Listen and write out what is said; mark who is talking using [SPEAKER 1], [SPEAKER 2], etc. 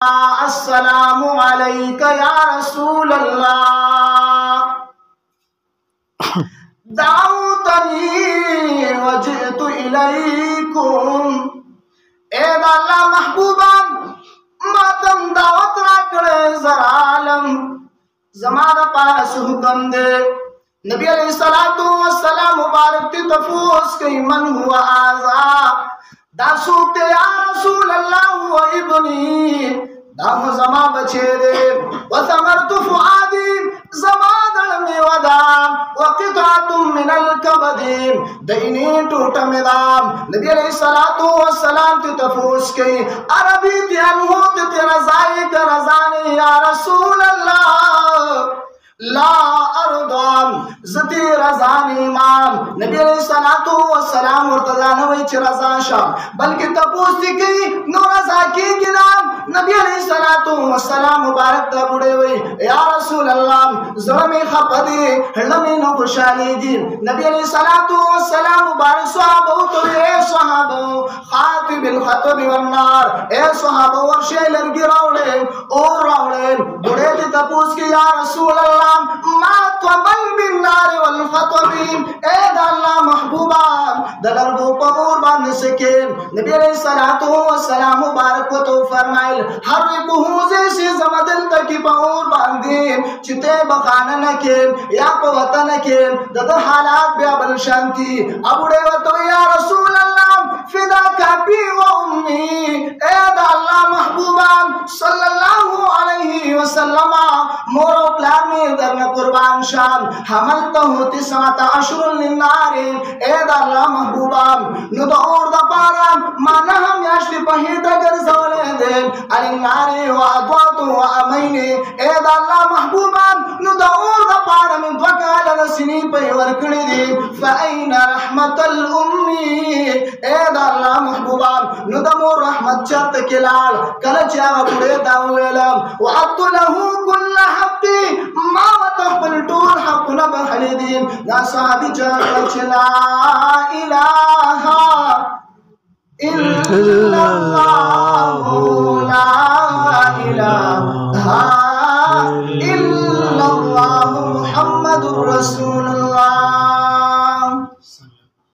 [SPEAKER 1] अस्सलामु अलैका या रसूल अल्लाह दाऊतनी वजितु इलैकुम। ए अल्लाह महबूबा मातम दावत राकड़े जरालम जमाना पास हुक्म दे। नबी अलैहिस्सलातु वस्सलाम मुबारक ती तफूस कई मन हुआ आजा दासूते या रसूल अल्लाह व इब्नी दाम जमा बचे दे व समरतु फुआदी जमा दल में वदाम व क़ितातुम मिनल कबदीम दैनी टूटा मेदाम। नबी अलैहिस्सलातु वस्सलाम ती तफूस कई अरबी ती अनहोत ती रज़ाई का रज़ानी या रसूल अल्लाह ला अरदाम जती रज़ानी इमाम। नबी अलैहिस्सलातु वस्सलाम मुर्तज़ा नवई च रज़ा शाम बल्कि तपूस थी की नो रज़ा की गिनाम। नबी अलैहिस्सलातु वस्सलाम मुबारक दा बुड़े वई या रसूल अल्लाह ज़मे खपदी हलमे न खुशाली दी। नबी अलैहिस्सलातु वस्सलाम मुबारक सहाबा तो ए सहाबा खातिबिल खतब वन नार ए सहाबा वर्षे लरगी रावले और रावले बुड़े दी तपूस की या रसूल अल्लाह मा तबल बिन नार वल खतबी ए अल्लाह महबूबा दलर दो पगोर बांध सके। नबी अलैहिस्सलातु वस्सलाम मुबारक को तो फरमाइल हर को हुजे से जमदल तक की पगोर बांधे चिते बखाना न के या पवतन के दद हालात बेबल शांति अबुड़े व तो या रसूल अल्लाह फिदा का पी व उम्मी ए अल्लाह महबूबा सल्लल्लाहु अलैहि वसल्लम मोरो प्लान में दरन कुर्बान शाम हमल तो होती साता अशरुल लिनारे ए अल्लाह महबूबा नु तो और द पारा माना हम याश्री पहिट अगर जवले दे अरे नारे व अदवातु व अमैने ए अल्लाह महबूबा नु तो और द पारा में द्वकाल नसिनी पे वरकड़ी दे फैन रहमतल उम्मी ए अल्लाह महबूबा नु तो मोर रहमत चत के लाल कल चावा बुड़े दावेलम व अतलहु कुल हक़ी मा वतहबल टूर हक़ लब हलीदीन ना साहबी चला इलाहा इल्लल्लाह।